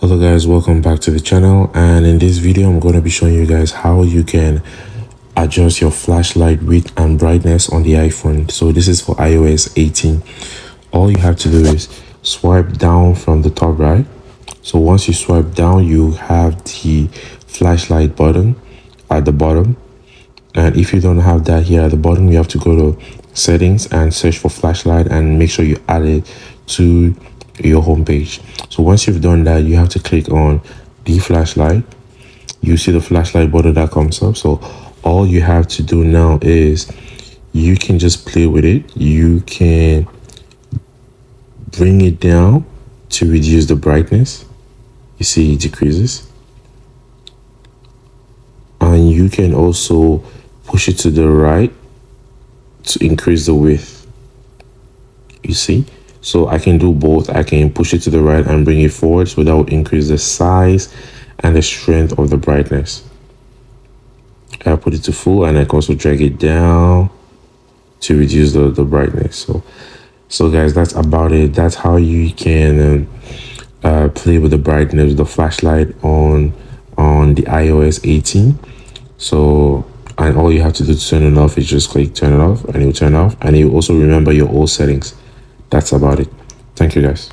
Hello guys, welcome back to the channel, and in this video I'm going to be showing you guys how you can adjust your flashlight width and brightness on the iPhone. So this is for iOS 18. All you have to do is swipe down from the top right. So once you swipe down, you have the flashlight button at the bottom, and if you don't have that here at the bottom, you have to go to settings and search for flashlight and make sure you add it to your home page. So once you've done that, you have to click on the flashlight. You see the flashlight button that comes up. So all you have to do now is you can just play with it. You can bring it down to reduce the brightness. You see it decreases, and you can also push it to the right to increase the width. You see, so I can do both. I can push it to the right and bring it forward, so that will increase the size and the strength of the brightness. I put it to full, and I can also drag it down to reduce the brightness. So guys, that's about it. That's how you can play with the brightness of the flashlight on the iOS 18. So, and all you have to do to turn it off is just click turn it off, and it will turn off, and you also remember your old settings. That's about it. Thank you guys.